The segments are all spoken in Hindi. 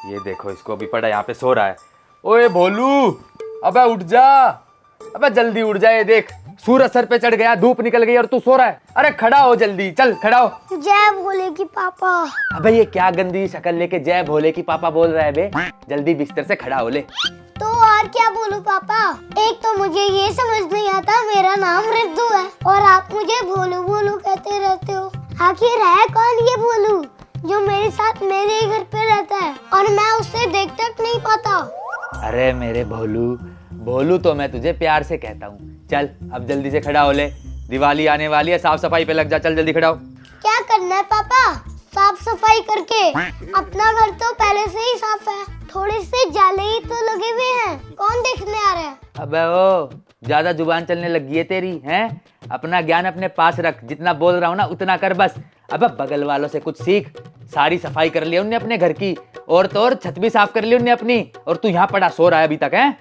ये देखो इसको अभी पड़ा यहाँ पे सो रहा है। ओए भोलू, अबे उठ जा, अबे जल्दी उठ जा। ये देख सूरज सर पे चढ़ गया, धूप निकल गई और तू सो रहा है। अरे खड़ा हो जल्दी, चल खड़ा हो। जय भोले की पापा। अबे ये क्या गंदी शक्ल लेके जय भोले की पापा बोल रहा है बे। जल्दी बिस्तर से खड़ा हो ले। तो और क्या बोलूं पापा? एक तो मुझे ये समझ नहीं आता मेरा नाम रिद्धू है और आप मुझे भोलू भोलू कहते रहते हो। आखिर है कौन ये भोलू जो मेरे साथ मेरे ही घर पे रहता है और मैं उससे देख तक नहीं पाता? अरे मेरे भोलू, भोलू तो मैं तुझे प्यार से कहता हूँ। चल अब जल्दी से खड़ा हो ले, दिवाली आने वाली है, साफ सफाई पे लग जा। चल जल्दी खड़ा हो। क्या करना है पापा साफ सफाई करके? अपना घर तो पहले से ही साफ है, थोड़े से जाले ही तो लगे हुए हैं, कौन देखने आ रहा है? अबे ओ, ज्यादा जुबान चलने लगी है तेरी, हैं? अपना ज्ञान अपने पास रख, जितना बोल रहा हूँ ना उतना कर बस। अबे बगल वालों से कुछ सीख, सारी सफाई कर ली उनने अपने घर की, और तो और छत भी साफ कर ली उनने अपनी, और तू यहाँ पड़ा सो रहा है अभी तक, हैं?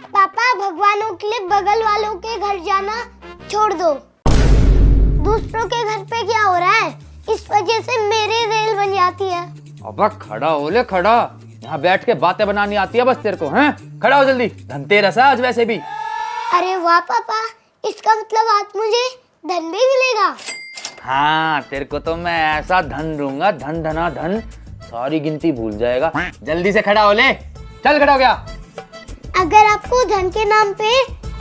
पापा भगवानों के लिए बगल वालों के घर जाना छोड़ दो, दूसरों के घर पे क्या हो रहा है? इस वजह से मेरी रेल बन जाती है। अबे खड़ा हो ले, खड़ा। यहाँ बैठ के बातें बनानी आती है बस तेरे को, हैं? खड़ा हो जल्दी, धनतेरस है आज वैसे भी। अरे वाह पापा, इसका मतलब आज मुझे धन भी मिलेगा। हाँ, तेरे को तो मैं ऐसा धन दूंगा, धन धना धन, सारी गिनती भूल जाएगा। जल्दी से खड़ा हो ले, चल खड़ा हो गया। अगर आपको धन के नाम पे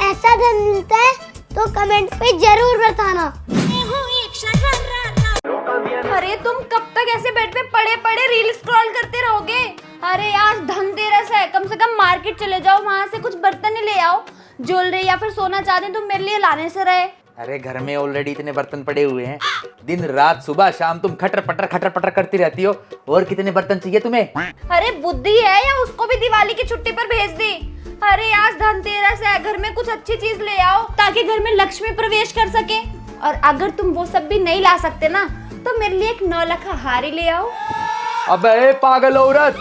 ऐसा धन मिलता है तो कमेंट पे जरूर बताना। अरे तुम कब तक ऐसे बेड पे पड़े पड़े रील स्क्रॉल करते रहोगे? अरे आज धनतेरस है, कम से कम मार्केट चले जाओ, वहाँ से कुछ बर्तन ले आओ। ज्वेलरी या फिर सोना चांदी तुम मेरे लिए लाने से रहे। अरे घर में ऑलरेडी इतने बर्तन पड़े हुए हैं, दिन रात सुबह शाम तुम खटर पटर करती रहती हो, और कितने बर्तन चाहिए तुम्हें? अरे बुद्धि है या उसको भी दिवाली की छुट्टी पर भेज दी? अरे आज धनतेरस है, घर में कुछ अच्छी चीज ले आओ ताकि घर में लक्ष्मी प्रवेश कर सके। और अगर तुम वो सब भी नहीं ला सकते ना, तो मेरे लिए एक 9 लाख हारी ले आओ। अबे पागल औरत,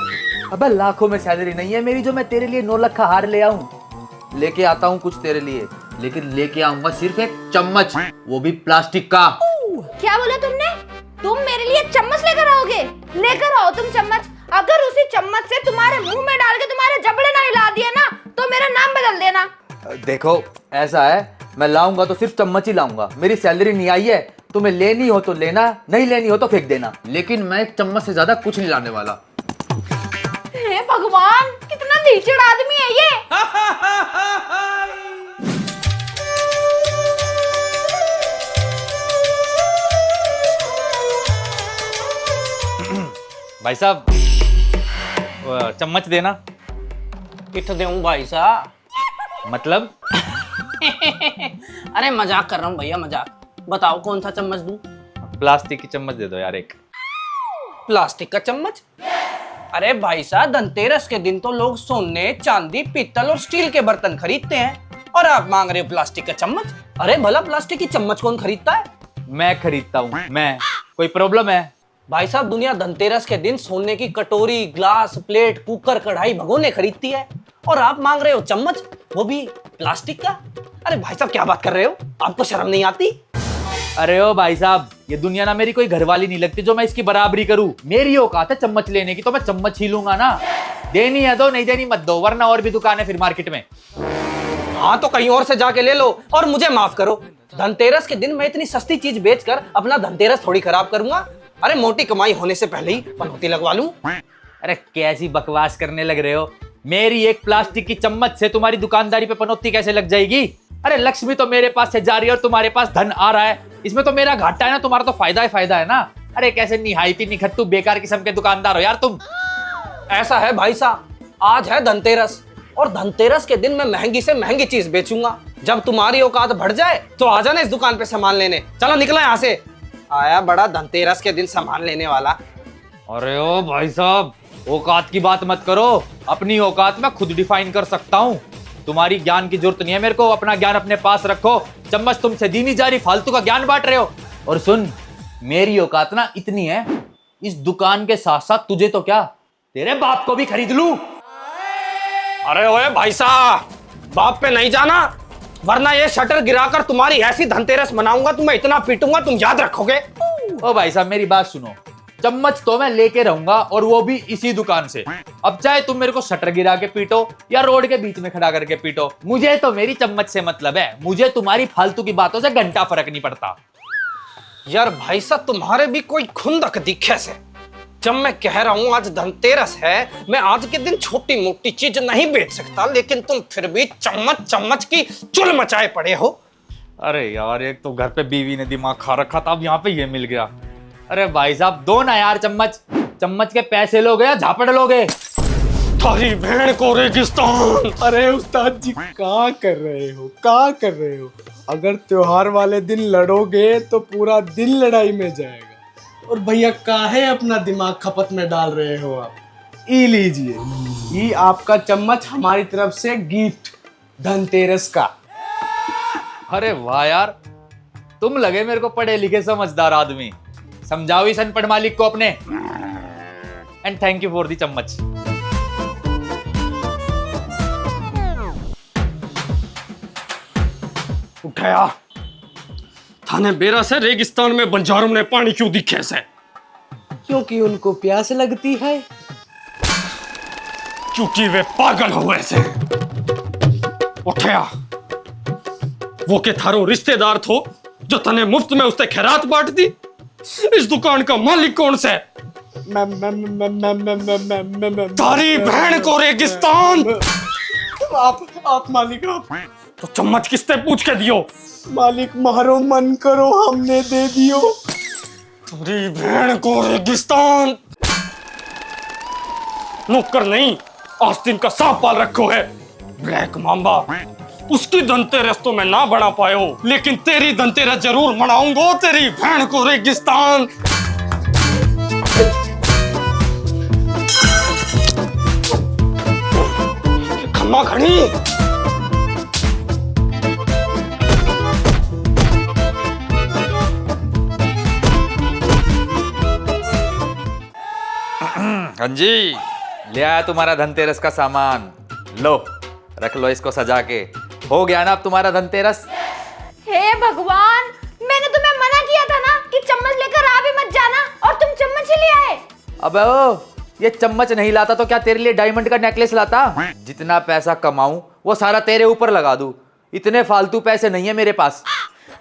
अबे लाखों में सैलरी नहीं है मेरी जो मैं तेरे लिए 9 लाख का हार ले आऊं। लेके आता हूँ कुछ तेरे लिए, लेकिन लेके आऊंगा सिर्फ एक चम्मच, वो भी प्लास्टिक का। क्या बोला तुमने? तुम मेरे लिए चम्मच लेकर आओगे? लेकर आओ तुम चम्मच। अगर उसी चम्मच से तुम्हारे मुंह में डाल के तुम्हारे जबड़े ना हिला दिए ना, तो मेरा नाम बदल देना। देखो ऐसा है, मैं लाऊंगा तो सिर्फ चम्मच ही लाऊंगा। मेरी सैलरी नहीं आई है, तुम्हें लेनी हो तो लेना, नहीं लेनी हो तो फेंक देना, लेकिन मैं एक चम्मच से ज्यादा कुछ नहीं लाने वाला। हे भगवान, कितना नीचड़ आदमी है ये। भाई साहब चम्मच देना। कित दूं भाई साहब? मतलब? अरे मजाक कर रहा हूँ भैया, मजाक। बताओ कौन सा चम्मच दूं? प्लास्टिक की चम्मच दे दो यार एक। प्लास्टिक का चम्मच? अरे भाई साहब, धनतेरस के दिन तो लोग सोने, चांदी, पीतल और स्टील के बर्तन खरीदते हैं, और आप मांग रहे हो प्लास्टिक का चम्मच? अरे भला प्लास्टिक की चम्मच कौन खरीदता है? मैं खरीदता हूँ, मैं। कोई प्रॉब्लम है? भाई साहब, दुनिया धनतेरस के दिन सोने की कटोरी, ग्लास, प्लेट, कुकर, कढ़ाई, भगोने खरीदती है, और आप मांग रहे हो चम्मच, वो भी प्लास्टिक का? अरे भाई साहब, क्या बात कर रहे हो? आपको शर्म नहीं आती? अरे ओ भाई साहब, ये दुनिया ना मेरी कोई घरवाली नहीं लगती जो मैं इसकी बराबरी करूं। मेरी औकात है चम्मच लेने की, तो मैं चम्मच ही लूंगा ना। देनी है दो, नहीं देनी मत दो, वरना और भी दुकान है फिर मार्केट में। हाँ तो कहीं और से जाके ले लो, और मुझे माफ करो। धनतेरस के दिन मैं इतनी सस्ती चीज बेचकर अपना धनतेरस थोड़ी खराब करूंगा। अरे मोटी कमाई होने से पहले ही पनौती लगवा लूं। अरे कैसी बकवास करने लग रहे हो? मेरी एक प्लास्टिक की चम्मच से तुम्हारी दुकानदारी पे पनौती कैसे लग जाएगी? अरे लक्ष्मी तो मेरे पास से जा रही है और तुम्हारे पास धन आ रहा है, इसमें तो मेरा घाटा है ना, तुम्हारा तो फायदा ही फायदा है ना। अरे कैसे निहायती निखट्टू बेकार किस्म के दुकानदार हो यार तुम। ऐसा है भाई साहब, आज है धनतेरस, और धनतेरस के दिन मैं महंगी से महंगी चीज बेचूंगा। जब तुम्हारी औकात बढ़ जाए तो आ जाना इस दुकान पे सामान लेने। चलो निकलो यहाँ से। आया बड़ा धनतेरस के दिन सामान लेने वाला। अरे ओ भाई साहब, औकात की बात मत करो, अपनी औकात मैं खुद डिफाइन कर सकता हूँ। तुम्हारी ज्ञान की जरूरत नहीं है मेरे को, अपना ज्ञान अपने पास रखो। चम्मच तुमसे दी नहीं जा रही, फालतू का ज्ञान बांट रहे हो। और सुन, मेरी औकात ना इतनी है, इस दुकान के साथ साथ तुझे तो क्या, तेरे बाप को भी खरीद लूं। अरे ओए भाई साहब, बाप पे नहीं जाना, वरना ये शटर गिराकर तुम्हारी ऐसी धनतेरस मनाऊंगा, तुम्हें इतना पीटूंगा तुम याद रखोगे। ओ भाई साहब मेरी बात सुनो, चम्मच तो मैं लेके रहूंगा, और वो भी इसी दुकान से। अब चाहे तुम मेरे को शटर गिरा के पीटो या रोड के बीच में खड़ा करके पीटो, मुझे तो मेरी चम्मच से मतलब है। मुझे तुम्हारी फालतू की बातों से घंटा फर्क नहीं पड़ता। यार भाई साहब, तुम्हारे भी कोई खुंदक दिखे से। जब मैं कह रहा हूं आज धनतेरस है, मैं आज के दिन छोटी मोटी चीज नहीं बेच सकता, लेकिन तुम फिर भी चम्मच चम्मच की चुल मचाए पड़े हो। अरे यार, एक तो घर पे बीवी ने दिमाग खा रखा था, अब यहाँ पे ये मिल गया। अरे भाई साहब, दो ना यार चम्मच। चम्मच के पैसे लोगे या झापड़ लोगे? थारी बहन को रेगिस्तान। अरे उस्ताद जी, कहाँ कर रहे हो, कहाँ कर रहे हो? अगर त्योहार वाले दिन लड़ोगे तो पूरा दिन लड़ाई में जाएगा। और भैया, काहे अपना दिमाग खपत में डाल रहे हो आप? ई लीजिए, ये आपका चम्मच हमारी तरफ से गिफ्ट धनतेरस का। अरे वाह यार, तुम लगे मेरे को पढ़े लिखे समझदार आदमी। समझाओ इस अनपढ़ मालिक को अपने। And thank you for the चम्मच। उठाया थाने बेरा से रेगिस्तान में बंजारों ने पानी क्यों दिखे से? क्योंकि उनको प्यास लगती है। क्योंकि वे पागल हुए से। उठाया वो के थारो रिश्तेदार थो जो तने मुफ्त में उससे खैरात बांट दी। इस दुकान का मालिक कौन से? तारी बहन को रेगिस्तान। आप मालिक, आप तो चम्मच किससे पूछ के दियो? मालिक, मारो मन करो, हमने दे दियो। तारी बहन को रेगिस्तान। नौकर नहीं, आस्तीन का सांप पाल रखो है। Black Mamba. उसकी धनतेरस तो मैं ना बना पायो, लेकिन तेरी धनतेरस जरूर मनाऊंगा। तेरी बहन को रेगिस्तान। खम्मा खड़ी। हाँ जी, ले आया तुम्हारा धनतेरस का सामान। लो, रख लो इसको सजा के। हो गया ना अब तुम्हारा धनतेरस? हे भगवान, मैंने तुम्हें मना किया था ना कि चम्मच लेकर आ भी मत जाना, और तुम चम्मच ही ले आए। अबे ओ, ये चम्मच नहीं लाता तो क्या तेरे लिए डायमंड का नेकलेस लाता? जितना पैसा कमाऊं वो सारा तेरे ऊपर लगा दूं। इतने फालतू पैसे नहीं है मेरे पास।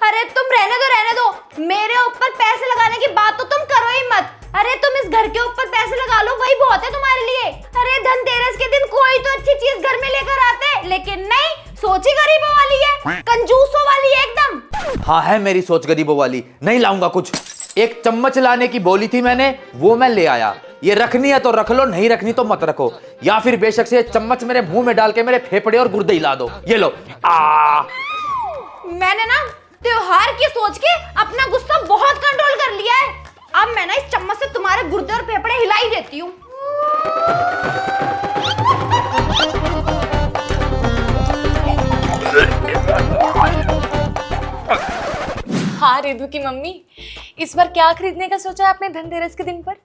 अरे तुम रहने दो। मेरे ऊपर पैसे लगाने की बात तो तुम करो ही मत। अरे तुम इस घर के ऊपर पैसे लगा लो, वही बहुत है तुम्हारे लिए। अरे धनतेरस के दिन कोई तो अच्छी चीज घर में लेकर आते, लेकिन नहीं, सोच ही गरीबों वाली है, कंजूसों वाली है एकदम। हाँ, है मेरी सोच गरीबों वाली। नहीं लाऊंगा कुछ। एक चम्मच लाने की बोली थी मैंने, वो मैं ले आया। ये रखनी है तो रख लो, नहीं रखनी तो मत रखो। या फिर बेशक से चम्मच मेरे मुंह में डाल के मेरे फेफड़े और गुर्दे हिला दो। ये लो। मैंने ना त्योहार की सोच के अपना गुस्सा बहुत कंट्रोल कर लिया है। अब मैं ना इस चम्मच से तुम्हारे गुर्दे और फेफड़े हिला ही देती हूँ। हाँ रिधु की मम्मी, इस बार क्या खरीदने का सोचा है आपने धनतेरस के दिन पर?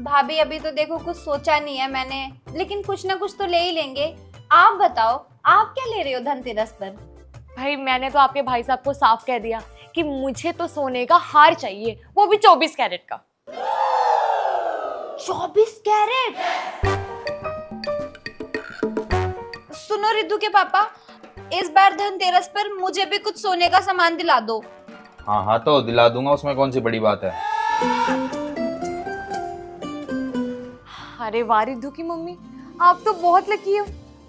भाभी, अभी तो देखो कुछ सोचा नहीं है मैंने, लेकिन कुछ ना कुछ तो ले ही लेंगे। आप बताओ, आप क्या ले रहे हो धनतेरस पर? भाई, मैंने तो आपके भाई साहब को साफ कह दिया कि मुझे तो सोने का हार चाहिए, वो भी 24 कैरेट का। 24 कैरेट? सुनो रिद्धू के पापा, इस बार धनतेरस पर मुझे भी कुछ सोने का सामान दिला दो। हाँ हाँ, तो दिला दूंगा, उसमें कौन सी बड़ी बात है। अरे वाह रिधु की मम्मी, आप तो बहुत लकी हो।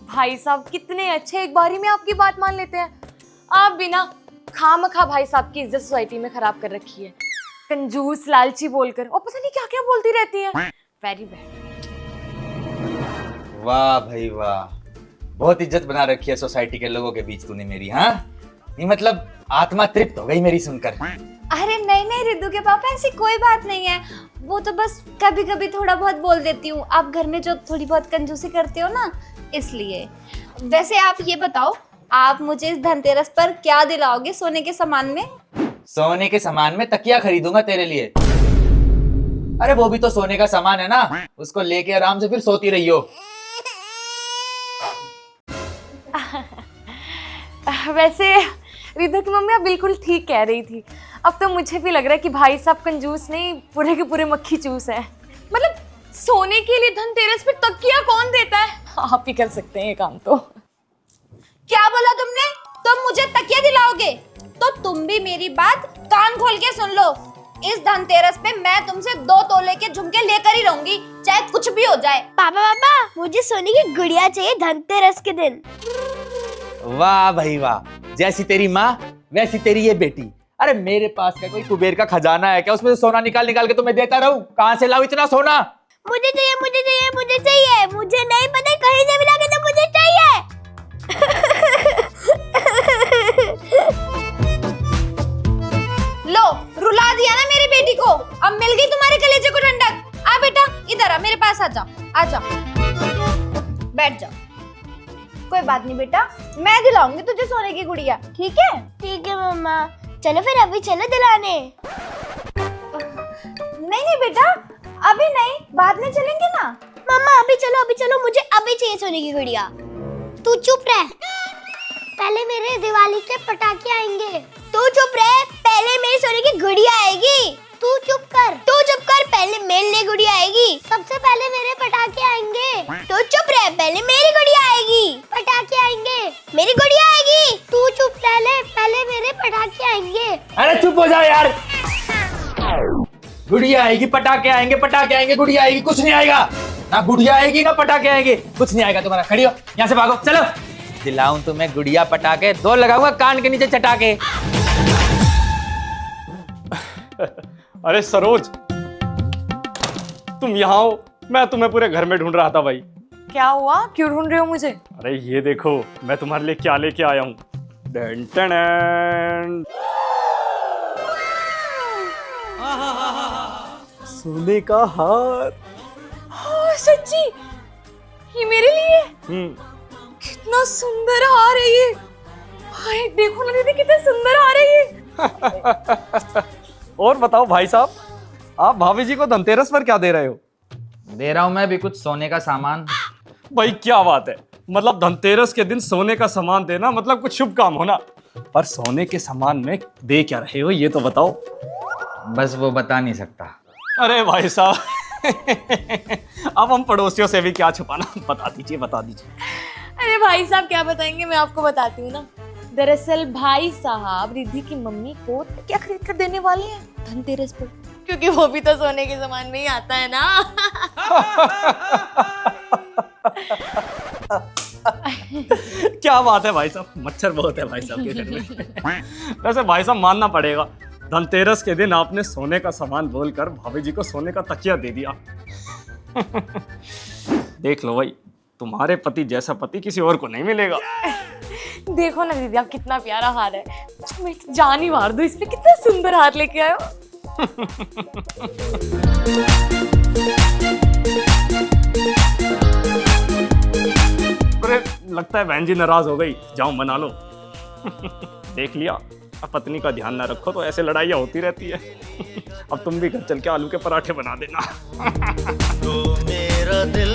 भाई साहब कितने अच्छे, एक बारी में आपकी बात मान लेते हैं। आप बिना खामखा भाई साहब की इज्जत सोसाइटी में खराब कर रखी है, कंजूस लालची बोलकर, और पता नहीं क्या क्या बोलती रहती है। Very bad. वाह भाई वाह, बहुत इज्जत बना रखी है सोसाइटी के लोगों के बीच तूने मेरी। हाँ, ये मतलब आत्मा तृप्त हो गई मेरी सुनकर। अरे नहीं रिद्धू के पापा, ऐसी कोई बात नहीं है। वो तो बस कभी कभी थोड़ा बहुत बोल देती हूँ, आप घर में जो थोड़ी बहुत कंजूसी करते हो ना, इसलिए। वैसे आप ये बताओ, आप मुझे इस धनतेरस पर क्या दिलाओगे सोने के सामान में? सोने के सामान में तकिया खरीदूंगा तेरे लिए। अरे वो भी तो सोने का सामान है ना, उसको लेके आराम से फिर सोती रही हो। वैसे रिधु की मम्मी आप बिल्कुल ठीक कह रही थी। अब तो मुझे भी लग रहा है कि भाई साहब कंजूस नहीं, पूरे के पूरे मक्खी चूस है। मतलब सोने के लिए धनतेरस पे तकिया कौन देता है? आप ही कर सकते हैं ये काम तो। क्या बोला तुमने? तुम मुझे तकिया दिलाओगे? तो तुम भी मेरी बात कान खोल के सुन लो। इस धनतेरस पे मैं तुमसे 2 तोले के झुमके लेकर ही रहूंगी, चाहे कुछ भी हो जाए। पापा मुझे सोने की गुड़िया चाहिए धनतेरस के दिन। वाह भाई वाह, जैसी तेरी माँ वैसी तेरी ये बेटी। अरे मेरे पास का कोई कुबेर का खजाना है क्या? उसमें से सोना निकाल निकाल के तुम्हें देता रहूं? कहाँ से लाऊं इतना सोना? मुझे चाहिए, मुझे चाहिए, मुझे चाहिए। मुझे नहीं पता, कहीं से मिला के तो मुझे चाहिए। लो, रुला दिया ना मेरी बेटी को। अब मिल गई तुम्हारे कलेजे को ठंडक। आ बेटा, इधर आ, मेरे पास आ जा, आ जा, बैठ जा। कोई बात नहीं बेटा, मैं दिलाऊंगी तुझे सोने की गुड़िया, ठीक है? ठीक है मम्मा, चलो फिर अभी चलो दिलाने। नहीं नहीं बेटा, अभी नहीं, बाद में चलेंगे ना। मम्मा अभी चलो, मुझे अभी चाहिए सोने की गुड़िया। तू चुप रह, पहले मेरे दिवाली के पटाखे आएंगे। तू चुप रह, पहले मेरी सोने की गुड़िया आएगी। तू चुप कर, पहले मेरे लिए गुड़िया आएगी। सबसे पहले मेरे पटाखे आएंगे। तू चुप रह, पहले मेरी गुड़िया आएगी। पटाखे आएंगे, मेरी गुड़िया आएगी। तू चुप रह, पहले मेरे पटाखे आएंगे। अरे चुप हो जाओ यार। गुड़िया आएगी, पटाखे आएंगे, पटाखे आएंगे, गुड़िया आएगी, कुछ नहीं आएगा। ना गुड़िया आएगी ना पटाखे आएंगे, कुछ नहीं आएगा तुम्हारा। खड़ी हो, यहाँ से भागो, चलो। दिलाऊं तुम्हें गुड़िया पटाखे, 2 लगाऊंगा कान के नीचे चटाके। अरे सरोज, तुम यहाँ हो, मैं तुम्हें पूरे घर में ढूंढ रहा था भाई। क्या हुआ, क्यों ढूंढ रहे हो मुझे? अरे ये देखो, मैं तुम्हारे लिए क्या लेके आया हूँ। डन टन डन। सोने का हार। हाँ, सच्ची, ये मेरे लिए? कितना सुंदर हार है ये। हाय, देखो ना दीदी, कितना सुंदर हार है ये। और बताओ भाई साहब, आप भाभी जी को धनतेरस पर क्या दे रहे हो? दे रहा हूं मैं भी कुछ सोने का सामान। भाई क्या बात है, मतलब धनतेरस के दिन सोने का सामान देना मतलब कुछ शुभ काम होना। पर सोने के सामान में दे क्या रहे हो ये तो बताओ। बस वो बता नहीं सकता। अरे भाई साहब, अब हम पड़ोसियों से भी क्या छुपाना, बता दीजिए, बता दीजिए। अरे भाई साहब क्या बताएंगे, मैं आपको बताती हूँ ना। दरअसल भाई साहब रिद्धि की मम्मी को क्या खरीद कर देने वाले हैं धनतेरस पर, क्योंकि वो भी तो सोने के सामान में ही आता है ना। क्या बात है भाई साहब, मच्छर बहुत है भाई साहब के घर में। वैसे भाई साहब मानना पड़ेगा, धनतेरस के दिन आपने सोने का सामान बोलकर भाभी जी को सोने का तकिया दे दिया। देख लो भाई, तुम्हारे पति जैसा पति किसी और को नहीं मिलेगा। देखो ना दीदी, आप कितना प्यारा हार है। मैं तो जान ही मार दूं इस पे, कितना सुंदर हार लेके आए हो। अरे लगता है बहन जी नाराज हो गई, जाओ मना लो। देख लिया, अब पत्नी का ध्यान ना रखो तो ऐसे लड़ाइयाँ होती रहती है। अब तुम भी घर चल के आलू के पराठे बना देना। तो मेरा दिल